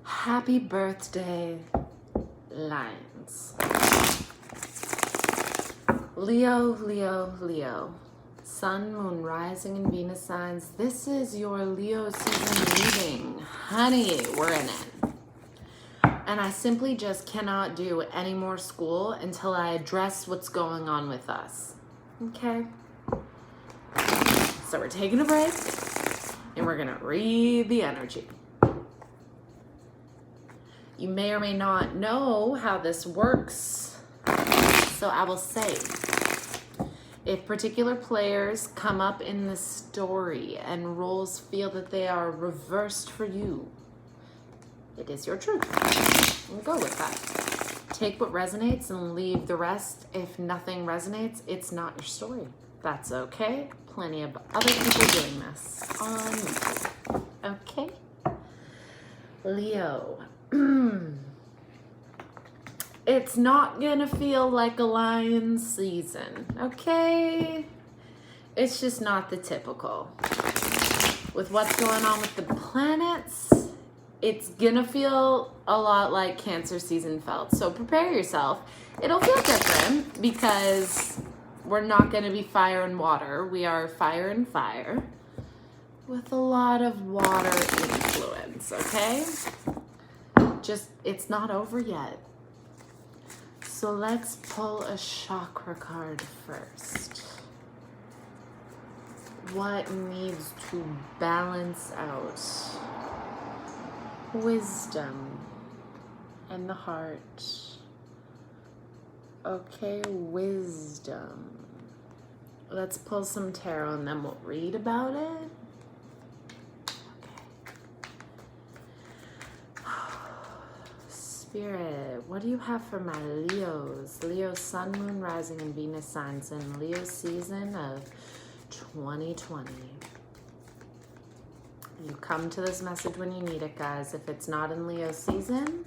Happy birthday, Lions. Leo, Leo, Leo. Sun, Moon, Rising, and Venus signs. This is your Leo season reading. Honey, we're in it. And I simply just cannot do any more school until I address what's going on with us. Okay? So we're taking a break, and we're going to read the energy. You may or may not know how this works, so I will say, if particular players come up in the story and roles feel that they are reversed for you, it is your truth. We'll go with that. Take what resonates and leave the rest. If nothing resonates, it's not your story. That's okay. Plenty of other people doing this on YouTube. Okay? Leo. It's not gonna feel like a lion season, okay? It's just not the typical. With what's going on with the planets, it's gonna feel a lot like Cancer season felt. So prepare yourself. It'll feel different because we're not gonna be fire and water. We are fire and fire with a lot of water influence, okay? Just, it's not over yet. So let's pull a chakra card first. What needs to balance out? Wisdom and the heart. Okay, wisdom. Let's pull some tarot and then we'll read about it. Spirit, what do you have for my Leos? Leo, Sun, Moon, Rising, and Venus signs in Leo season of 2020. You come to this message when you need it, guys. If it's not in Leo season,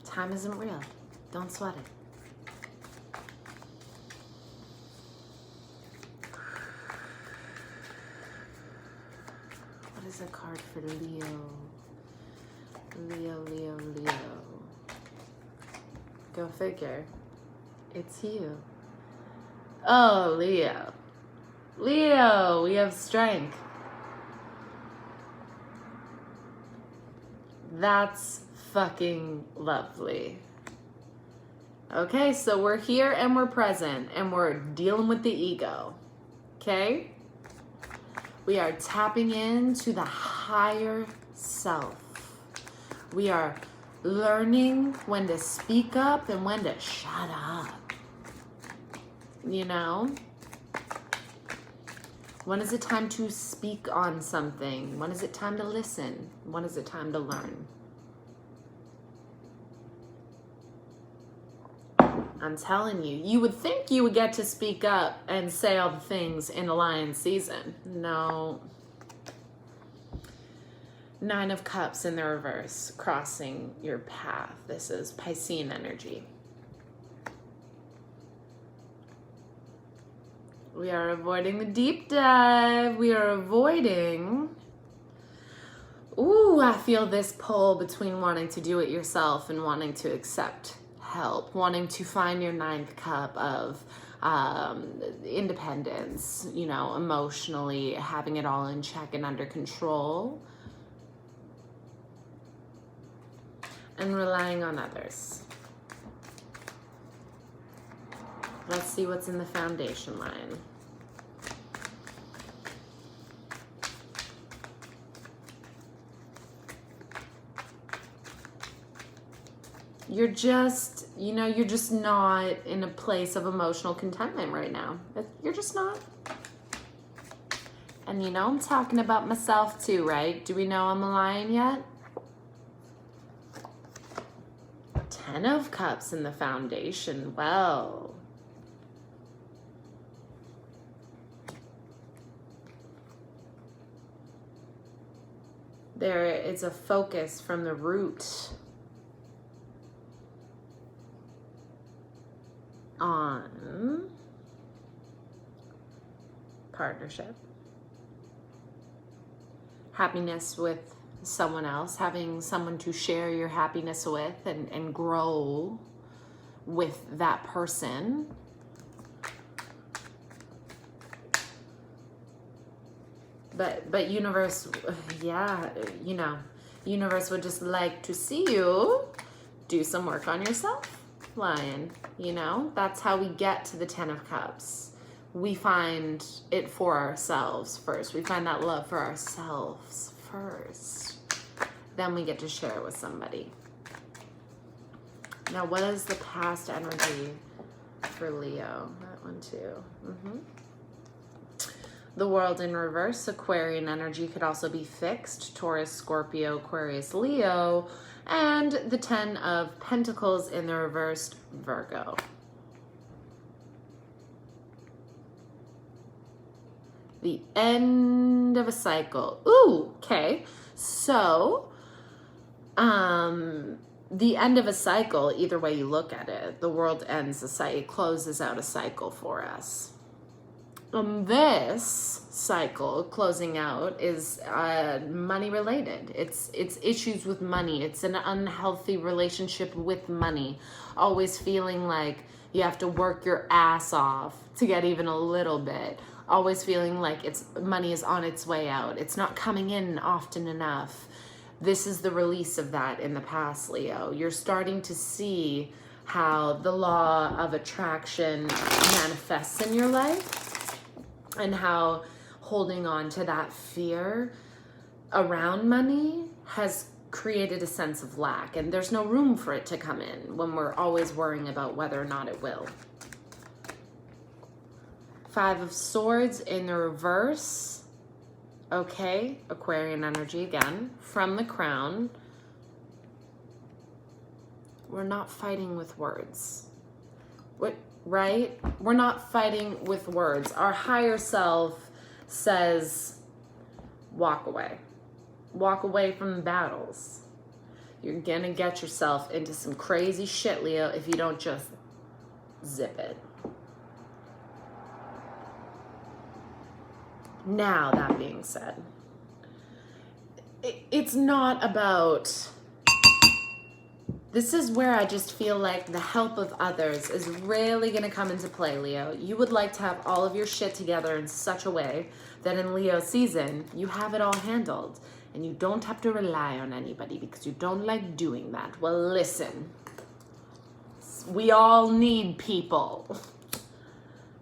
time isn't real. Don't sweat it. What is a card for Leo? Leo, Leo, Leo. Go figure. It's you. Oh, Leo. Leo, we have strength. That's fucking lovely. Okay, so we're here and we're present and we're dealing with the ego. Okay? We are tapping into the higher self. We are learning when to speak up and when to shut up. You know? When is it time to speak on something? When is it time to listen? When is it time to learn? I'm telling you, you would think you would get to speak up and say all the things in a lion season. No. Nine of Cups in the reverse, crossing your path. This is Piscean energy. We are avoiding the deep dive. We are avoiding... Ooh, I feel this pull between wanting to do it yourself and wanting to accept help, wanting to find your ninth cup of independence, you know, emotionally, having it all in check and under control. And relying on others. Let's see what's in the foundation line. You're just, you know, you're just not in a place of emotional contentment right now. You're just not. And you know, I'm talking about myself too, right? Do we know I'm a lion yet? 10 of Cups in the foundation. Well, there is a focus from the root on partnership, happiness with someone else, having someone to share your happiness with and grow with that person. But universe, yeah, universe would just like to see you do some work on yourself, Lion. That's how we get to the 10 of Cups. We find it for ourselves first. We find that love for ourselves first. Then we get to share it with somebody. Now, what is the past energy for Leo? That one too. The World in reverse, Aquarian energy could also be fixed. Taurus, Scorpio, Aquarius, Leo. And the 10 of Pentacles in the reversed, Virgo. The end of a cycle. Ooh, okay. So, the end of a cycle, either way you look at it, the world ends a cycle, it closes out a cycle for us. This cycle closing out is money related. It's issues with money. It's an unhealthy relationship with money. Always feeling like you have to work your ass off to get even a little bit. Always feeling like money is on its way out. It's not coming in often enough. This is the release of that in the past, Leo. You're starting to see how the law of attraction manifests in your life, and how holding on to that fear around money has created a sense of lack, and there's no room for it to come in when we're always worrying about whether or not it will. 5 of Swords in the reverse. Okay, Aquarian energy again. From the Crown. We're not fighting with words. Right? We're not fighting with words. Our higher self says, walk away. Walk away from the battles. You're gonna get yourself into some crazy shit, Leo, if you don't just zip it. Now, that being said, it's not about... This is where I just feel like the help of others is really going to come into play, Leo. You would like to have all of your shit together in such a way that in Leo season, you have it all handled. And you don't have to rely on anybody because you don't like doing that. Well, listen. We all need people.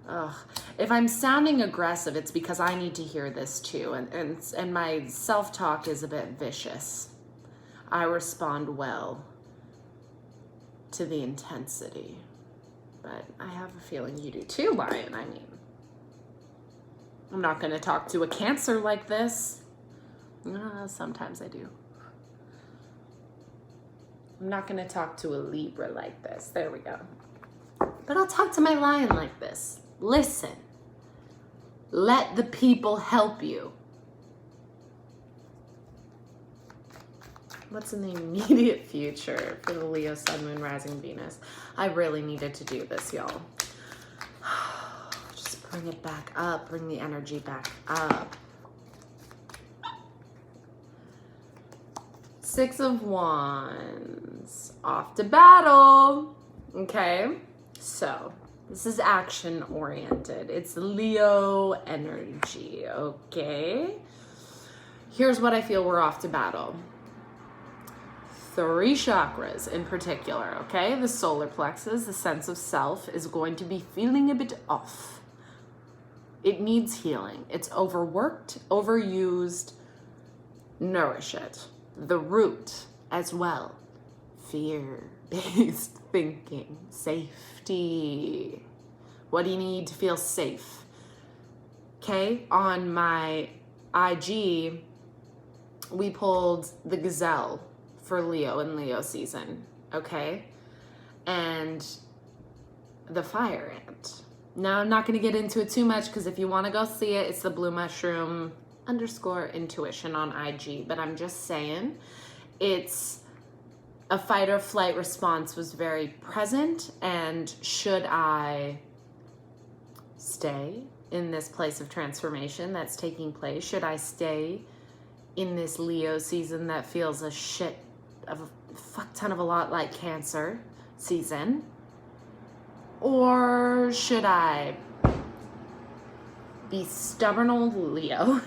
Ugh. If I'm sounding aggressive, it's because I need to hear this too. And my self-talk is a bit vicious. I respond well to the intensity. But I have a feeling you do too, Lion. I mean, I'm not going to talk to a Cancer like this. Sometimes I do. I'm not going to talk to a Libra like this. There we go. But I'll talk to my Lion like this. Listen. Let the people help you. What's in the immediate future for the Leo, Sun, Moon, Rising, Venus? I really needed to do this, y'all. Just bring it back up. Bring the energy back up. 6 of Wands. Off to battle. Okay? So, this is action-oriented. It's Leo energy, okay? Here's what I feel we're off to battle. 3 chakras in particular, okay? The solar plexus, the sense of self, is going to be feeling a bit off. It needs healing. It's overworked, overused. Nourish it. The root as well. Fear-based thinking. Safety. What do you need to feel safe? Okay, on my IG, we pulled the gazelle for Leo in Leo season, okay? And the fire ant. Now, I'm not going to get into it too much because if you want to go see it, it's the Blue Mushroom _intuition on IG. But I'm just saying, it's a fight or flight response was very present. And should I stay in this place of transformation that's taking place? Should I stay in this Leo season that feels a fuck ton of a lot like Cancer season? Or should I be stubborn old Leo,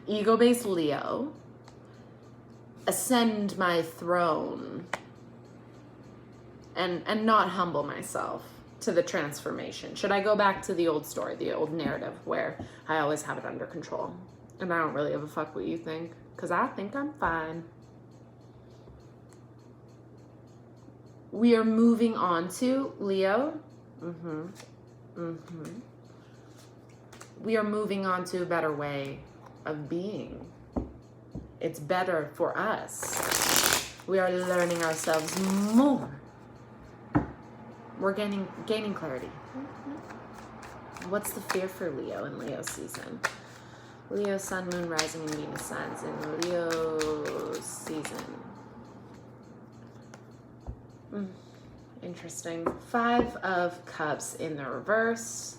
ego-based Leo, ascend my throne, and not humble myself to the transformation? Should I go back to the old story, the old narrative where I always have it under control and I don't really give a fuck what you think? Because I think I'm fine. We are moving on to Leo. We are moving on to a better way of being. It's better for us. We are learning ourselves more. We're gaining clarity. What's the fear for Leo in Leo season? Leo sun, moon, rising, and Venus signs in Leo season. Interesting. 5 of Cups in the reverse.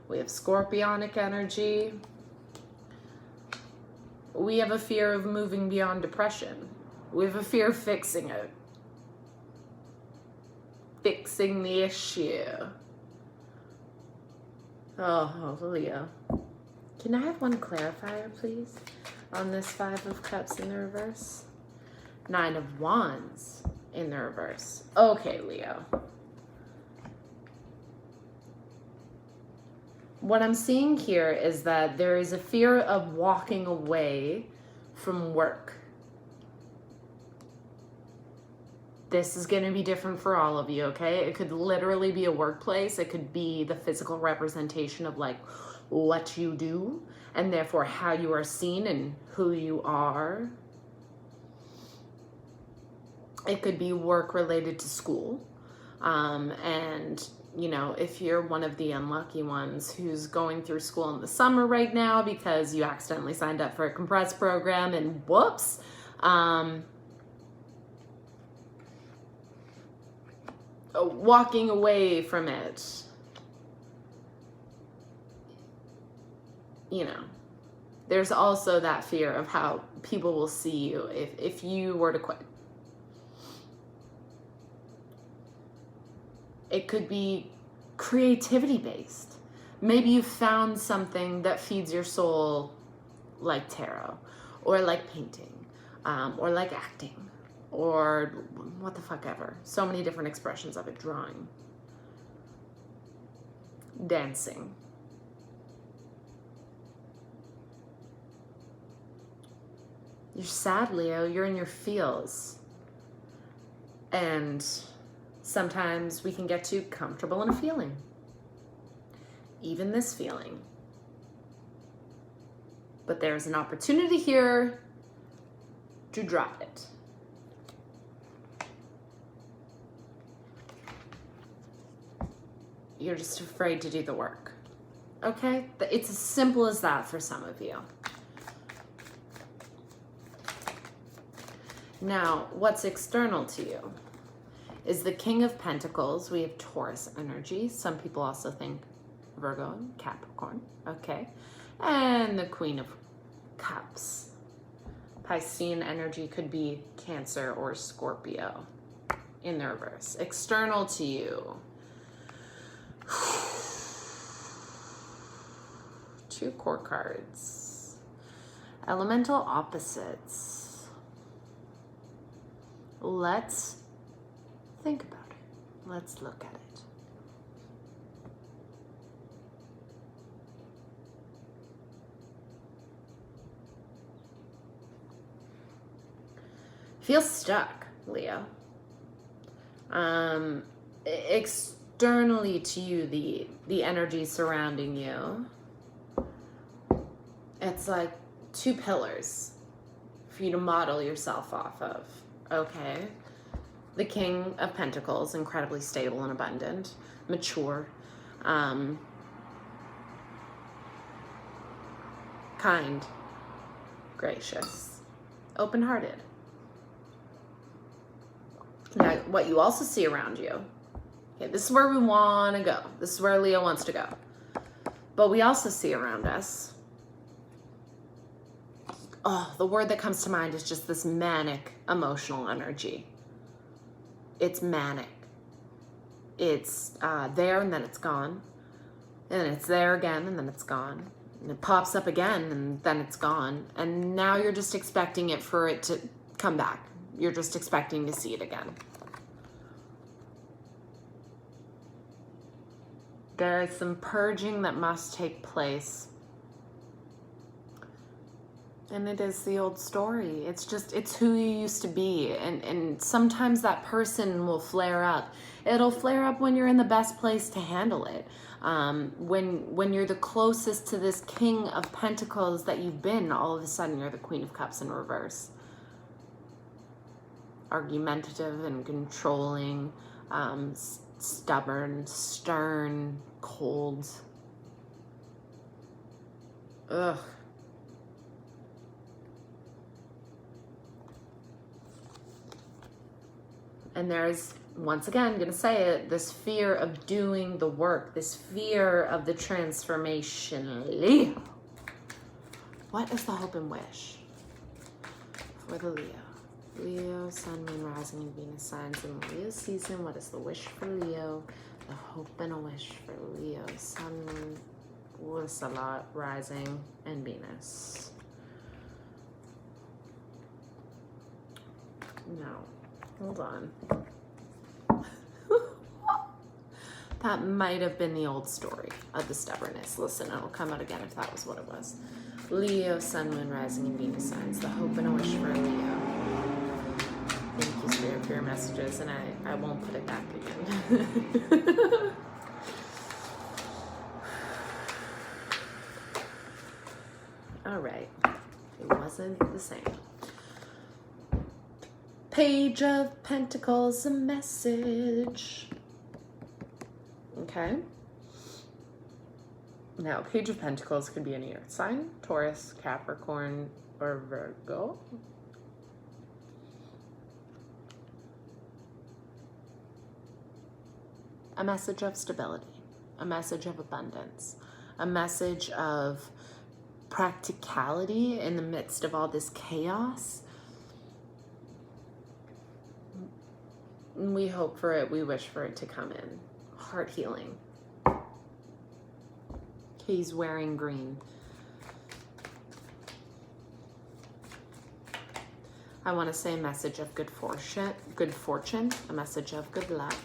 We have Scorpionic energy. We have a fear of moving beyond depression. We have a fear of fixing it. Fixing the issue. Oh, Leo. Can I have one clarifier, please, on this 5 of Cups in the reverse? 9 of Wands in the reverse. Okay, Leo. What I'm seeing here is that there is a fear of walking away from work. This is going to be different for all of you, okay? It could literally be a workplace. It could be the physical representation of like what you do and therefore how you are seen and who you are. It could be work related to school. And, you know, if you're one of the unlucky ones who's going through school in the summer right now because you accidentally signed up for a compressed program and whoops, walking away from it, you know, there's also that fear of how people will see you if you were to quit. It could be creativity based. Maybe you found something that feeds your soul, like tarot, or like painting, or like acting, or what the fuck ever. So many different expressions of it. Drawing, dancing. You're sad, Leo. You're in your feels. And sometimes we can get too comfortable in a feeling. Even this feeling. But there's an opportunity here to drop it. You're just afraid to do the work. Okay? It's as simple as that for some of you. Now, what's external to you is the King of Pentacles. We have Taurus energy. Some people also think Virgo and Capricorn. Okay. And the Queen of Cups. Piscean energy could be Cancer or Scorpio in the reverse. External to you. 2 court cards. Elemental opposites. Let's think about it. Let's look at it. Feel stuck, Leo. Externally to you, the energy surrounding you, it's like 2 pillars for you to model yourself off of. Okay. The King of Pentacles, incredibly stable and abundant, mature, kind, gracious, open-hearted. Now, what you also see around you, okay, this is where we want to go. This is where Leo wants to go. But we also see around us the word that comes to mind is just this manic emotional energy. It's manic. It's there and then it's gone. And it's there again and then it's gone. And it pops up again and then it's gone. And now you're just expecting it for it to come back. You're just expecting to see it again. There is some purging that must take place. And it is the old story. It's who you used to be. And sometimes that person will flare up. It'll flare up when you're in the best place to handle it. When you're the closest to this King of Pentacles that you've been, all of a sudden you're the Queen of Cups in reverse. Argumentative and controlling, stubborn, stern, cold. Ugh. And there's, once again, going to say it, this fear of doing the work, this fear of the transformation. Leo. What is the hope and wish for the Leo? Leo, Sun, Moon, Rising, and Venus signs in Leo season. What is the wish for Leo? The hope and a wish for Leo, Sun, Moon, with a lot, Rising, and Venus. No. Hold on. That might have been the old story of the stubbornness. Listen, it'll come out again if that was what it was. Leo, Sun, Moon, Rising, and Venus signs. The hope and a wish for Leo. Thank you, Spirit, for your messages, and I won't put it back again. All right. It wasn't the same. Page of Pentacles, a message. Okay. Now, Page of Pentacles could be any earth sign, Taurus, Capricorn, or Virgo. A message of stability, a message of abundance, a message of practicality in the midst of all this chaos. We hope for it, we wish for it to come in. Heart healing. He's wearing green. I want to say a message of good fortune, a message of good luck.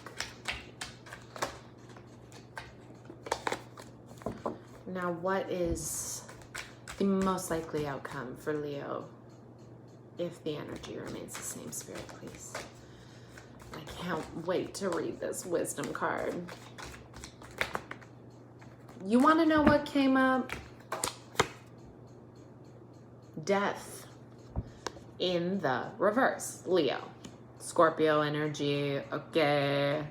Now, what is the most likely outcome for Leo if the energy remains the same, Spirit, please? I can't wait to read this wisdom card. You want to know what came up? Death in the reverse. Leo. Scorpio energy. Okay.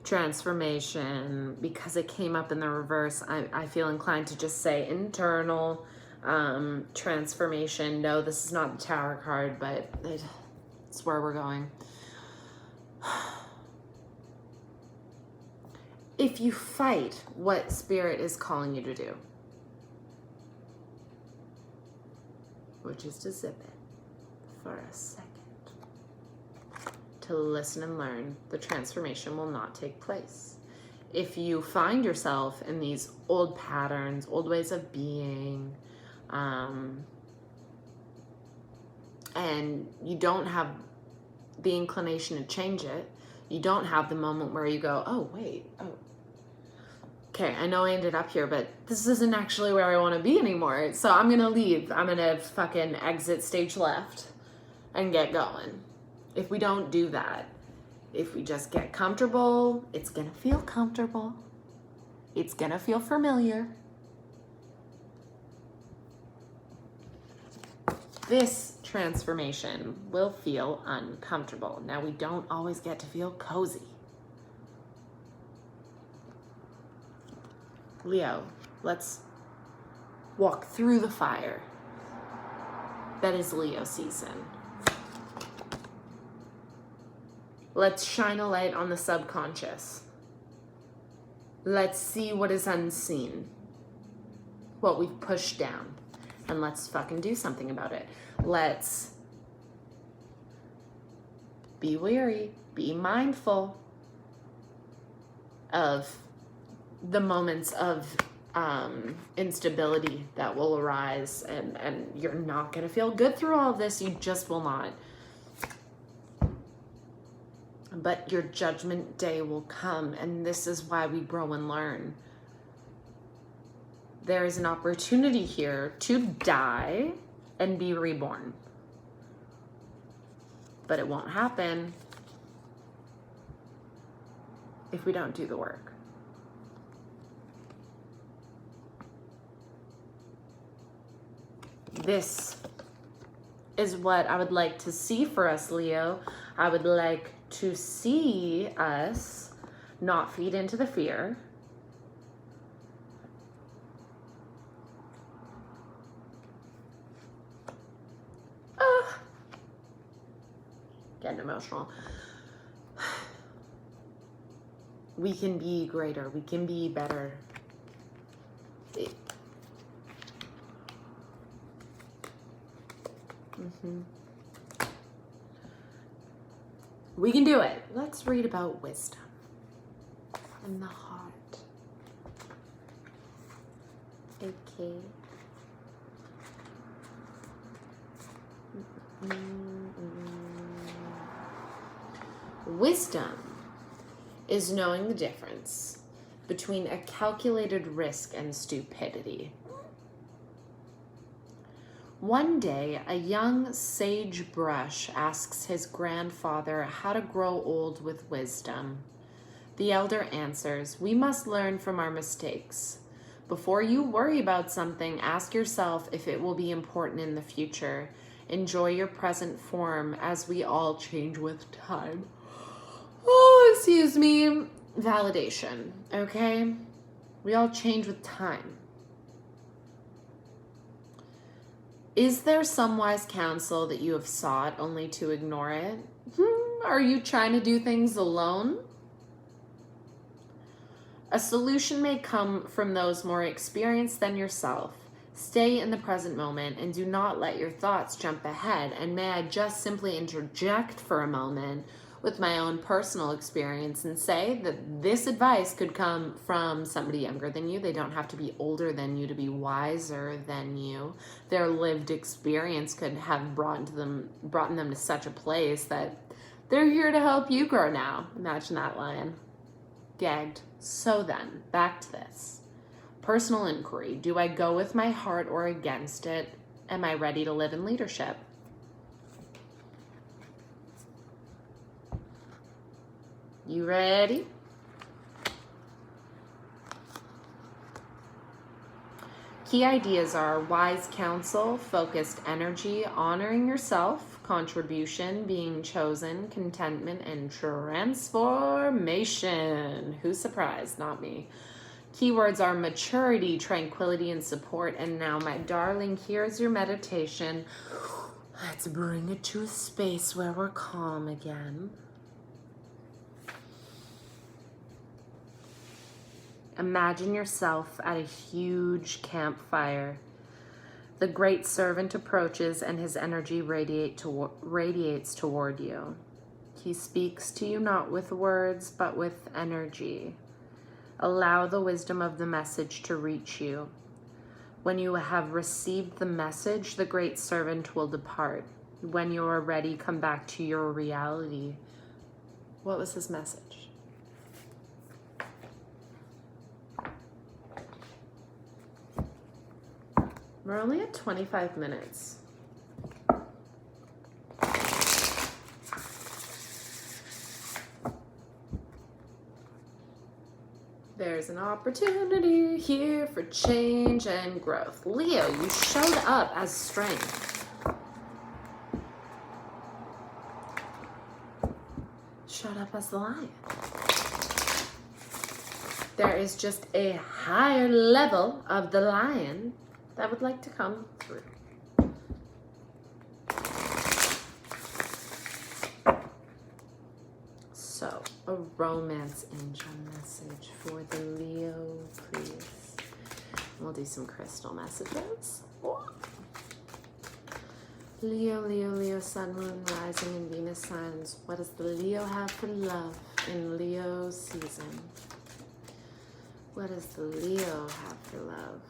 Transformation. Because it came up in the reverse, I feel inclined to just say internal transformation. No, this is not the Tower card, but it's where we're going. If you fight what Spirit is calling you to do, which is to zip it for a second, to listen and learn, the transformation will not take place. If you find yourself in these old patterns, old ways of being, and you don't have the inclination to change it, you don't have the moment where you go, oh, wait, okay, I know I ended up here, but this isn't actually where I want to be anymore. So I'm going to leave. I'm going to fucking exit stage left and get going. If we don't do that, if we just get comfortable, it's going to feel comfortable. It's going to feel familiar. This transformation will feel uncomfortable. Now, we don't always get to feel cozy. Leo, let's walk through the fire that is Leo season. Let's shine a light on the subconscious. Let's see what is unseen, what we've pushed down. And let's fucking do something about it. Let's be wary, be mindful of the moments of instability that will arise, and you're not going to feel good through all of this. You just will not. But your judgment day will come, and this is why we grow and learn. There is an opportunity here to die and be reborn. But it won't happen if we don't do the work. This is what I would like to see for us, Leo. I would like to see us not feed into the fear. Getting emotional. We can be greater. We can be better. We can do it. Let's read about wisdom and the heart. Okay. Wisdom is knowing the difference between a calculated risk and stupidity. One day, a young sagebrush asks his grandfather how to grow old with wisdom. The elder answers, "We must learn from our mistakes. Before you worry about something, ask yourself if it will be important in the future. Enjoy your present form as we all change with time." Oh, excuse me. Validation, okay? We all change with time. Is there some wise counsel that you have sought only to ignore it? Are you trying to do things alone? A solution may come from those more experienced than yourself. Stay in the present moment and do not let your thoughts jump ahead. And may I just simply interject for a moment with my own personal experience and say that this advice could come from somebody younger than you. They don't have to be older than you to be wiser than you. Their lived experience could have brought them to such a place that they're here to help you grow now. Imagine that, lion. Gagged. So then, back to this. Personal inquiry. Do I go with my heart or against it? Am I ready to live in leadership? You ready? Key ideas are wise counsel, focused energy, honoring yourself, contribution, being chosen, contentment, and transformation. Who's surprised? Not me. Keywords are maturity, tranquility, and support. And now, my darling, here's your meditation. Let's bring it to a space where we're calm again. Imagine yourself at a huge campfire. The great servant approaches and his energy radiates toward you. He speaks to you not with words, but with energy. Allow the wisdom of the message to reach you. When you have received the message, the great servant will depart. When you are ready, come back to your reality. What was his message? We're only at 25 minutes. There's an opportunity here for change and growth. Leo, you showed up as strength. Showed up as the lion. There is just a higher level of the lion that would like to come through. So, a romance angel message for the Leo, please. We'll do some crystal messages. Leo, Leo, Leo, Sun, Moon, Rising, and Venus signs. What does the Leo have for love in Leo season? What does the Leo have for love?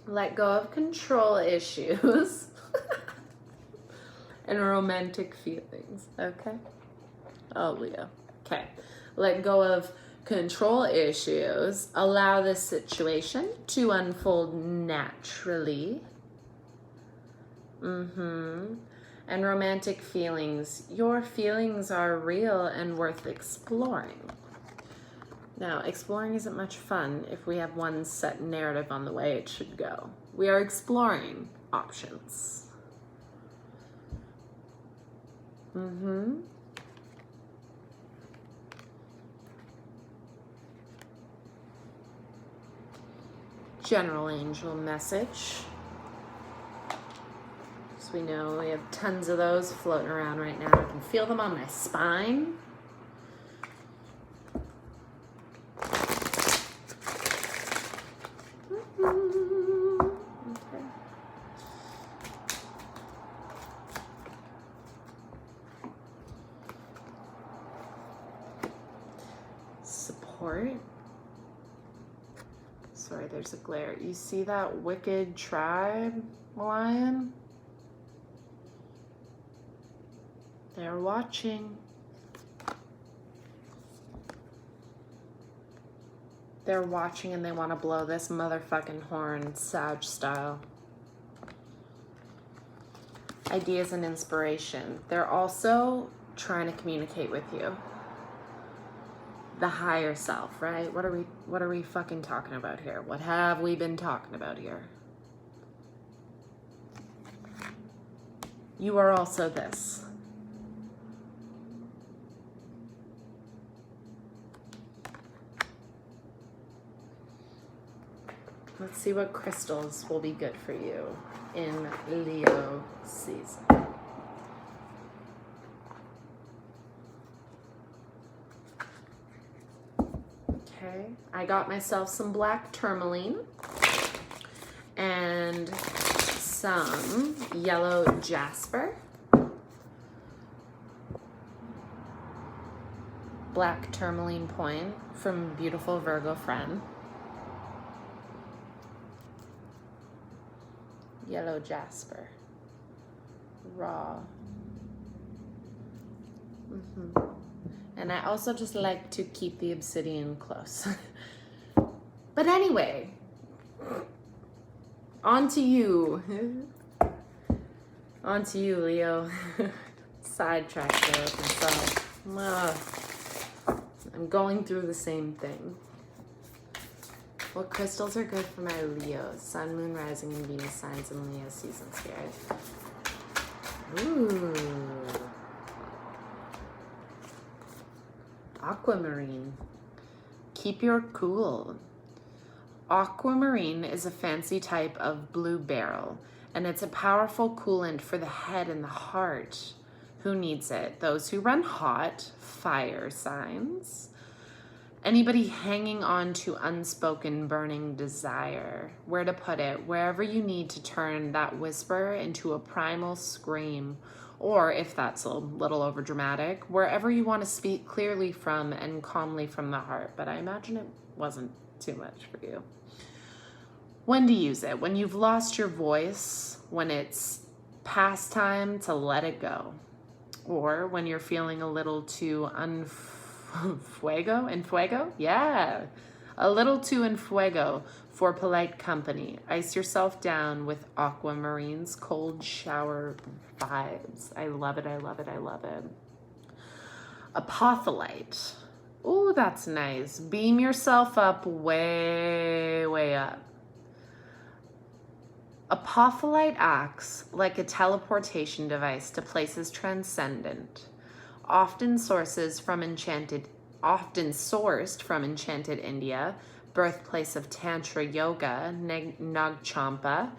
Let go of control issues and romantic feelings, okay? Oh, Leo. Okay. Let go of control issues. Allow this situation to unfold naturally. And romantic feelings. Your feelings are real and worth exploring. Now, exploring isn't much fun if we have one set narrative on the way it should go. We are exploring options. General angel message. So we know we have tons of those floating around right now. I can feel them on my spine. Okay. Support. Sorry, there's a glare. You see that wicked tribe lion? They're watching. They're watching and they want to blow this motherfucking horn, Sag style. Ideas and inspiration. They're also trying to communicate with you. The higher self, right? What are we fucking talking about here? What have we been talking about here? You are also this. Let's see what crystals will be good for you in Leo season. Okay, I got myself some black tourmaline and some yellow jasper. Black tourmaline point from beautiful Virgo friend. Yellow jasper, raw. And I also just like to keep the obsidian close. But anyway, on to you. On to you, Leo. Sidetracked there with myself. I'm going through the same thing. What crystals are good for my Leos? Sun, Moon, Rising, and Venus signs in Leo season spirit. Ooh. Aquamarine. Keep your cool. Aquamarine is a fancy type of blue beryl, and it's a powerful coolant for the head and the heart. Who needs it? Those who run hot, fire signs. Anybody hanging on to unspoken burning desire. Where to put it? Wherever you need to turn that whisper into a primal scream. Or, if that's a little overdramatic, wherever you want to speak clearly from and calmly from the heart. But I imagine it wasn't too much for you. When to use it? When you've lost your voice, when it's past time to let it go. Or when you're feeling a little too fuego? Yeah. A little too en fuego for polite company. Ice yourself down with Aquamarine's cold shower vibes. I love it, I love it, I love it. Apotholite. Ooh, that's nice. Beam yourself up way, way up. Apotholite acts like a teleportation device to places transcendent. Often sourced from enchanted India, birthplace of Tantra Yoga, Nagchampa.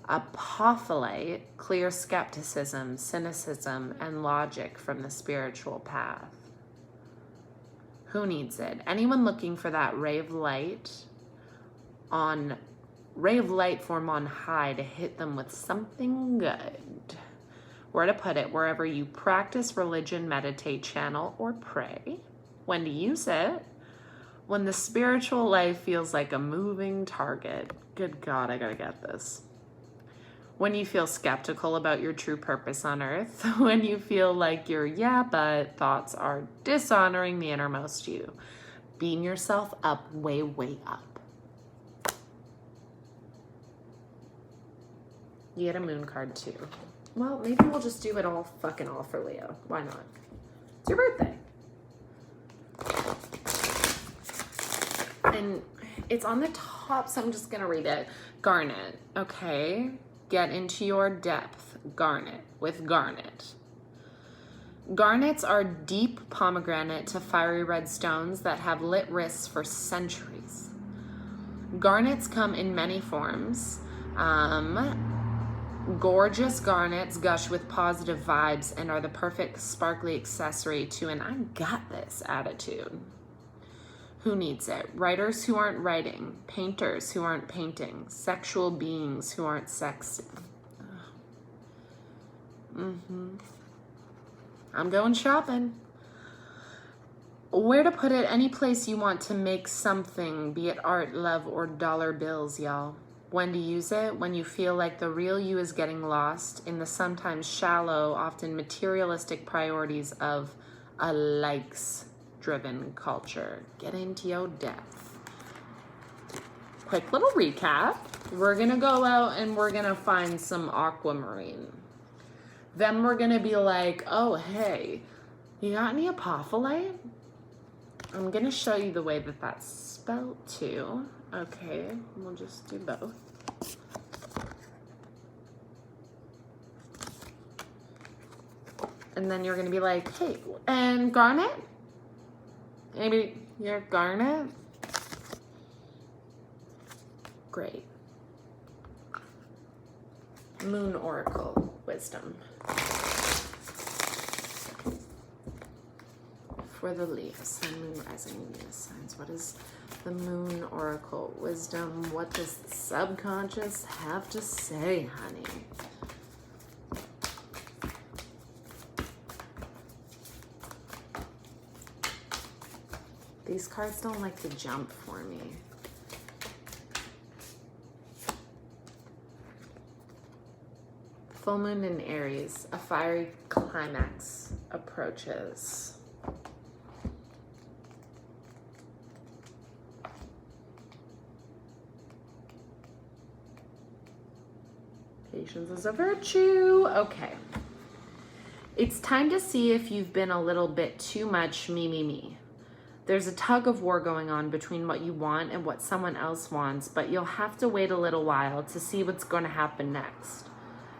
Apotholite, clear skepticism, cynicism, and logic from the spiritual path. Who needs it? Anyone looking for that ray of light on ray of light from on high to hit them with something good. Where to put it? Wherever you practice religion, meditate, channel, or pray. When to use it? When the spiritual life feels like a moving target. Good God, I gotta get this. When you feel skeptical about your true purpose on earth. When you feel like your yeah, but thoughts are dishonoring the innermost you. Beam yourself up, way, way up. You get a moon card too. Well, maybe we'll just do it all for Leo. Why not? It's your birthday. And it's on the top, so I'm just gonna read it. Garnet, okay? Get into your depth. Garnet, with garnet. Garnets are deep pomegranate to fiery red stones that have lit wrists for centuries. Garnets come in many forms. Gorgeous garnets gush with positive vibes and are the perfect sparkly accessory to an I got this attitude. Who needs it? Writers who aren't writing, painters who aren't painting, sexual beings who aren't sexy. I'm going shopping. Where to put it? Any place you want to make something, be it art, love, or dollar bills, y'all. When to use it? When you feel like the real you is getting lost in the sometimes shallow, often materialistic priorities of a likes-driven culture. Get into your depth. Quick little recap. We're going to go out and we're going to find some aquamarine. Then we're going to be like, oh, hey, you got any apophyllite? I'm going to show you the way that that's spelled too. Okay, we'll just do both. And then you're going to be like, hey, and garnet? Maybe you're garnet? Great. Moon Oracle Wisdom. For the Leo, Sun, Moon, Rising, Venus signs. What is the Moon Oracle Wisdom? What does the subconscious have to say, honey? These cards don't like to jump for me. Full moon in Aries, a fiery climax approaches. Patience is a virtue. Okay. It's time to see if you've been a little bit too much me. There's a tug of war going on between what you want and what someone else wants, but you'll have to wait a little while to see what's going to happen next.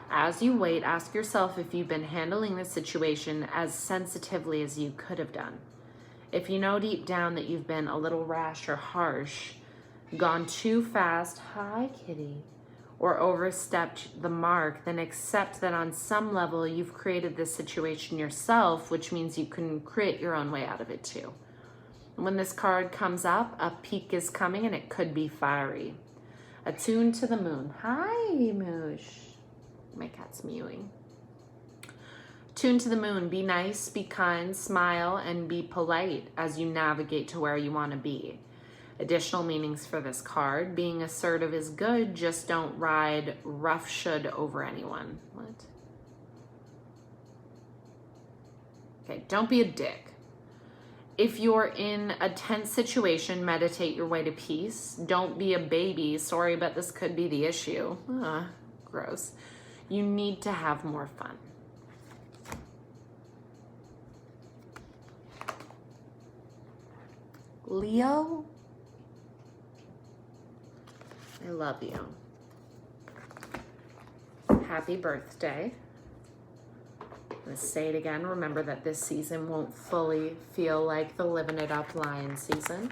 As you wait, ask yourself if you've been handling the situation as sensitively as you could have done. If you know deep down that you've been a little rash or harsh, gone too fast, hi kitty, or overstepped the mark, then accept that on some level you've created this situation yourself, which means you can create your own way out of it too. When this card comes up, a peak is coming and it could be fiery. Attuned to the moon. Hi, Moosh. My cat's mewing. Tune to the moon. Be nice, be kind, smile, and be polite as you navigate to where you want to be. Additional meanings for this card. Being assertive is good, just don't ride roughshod over anyone. What? Okay, don't be a dick. If you're in a tense situation, meditate your way to peace. Don't be a baby. Sorry, but this could be the issue. Gross. You need to have more fun. Leo, I love you. Happy birthday. I'm gonna say it again. Remember that this season won't fully feel like the living it up lion season,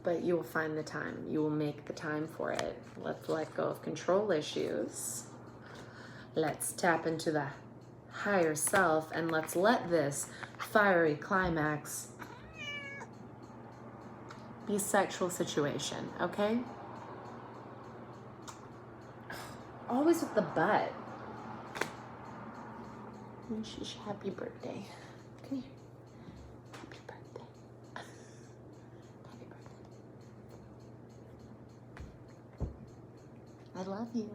but you will find the time. You will make the time for it. Let's let go of control issues. Let's tap into the higher self and let's let this fiery climax be a sexual situation, okay? always with the butt. Happy birthday. Come here. Happy birthday. Happy birthday. I love you.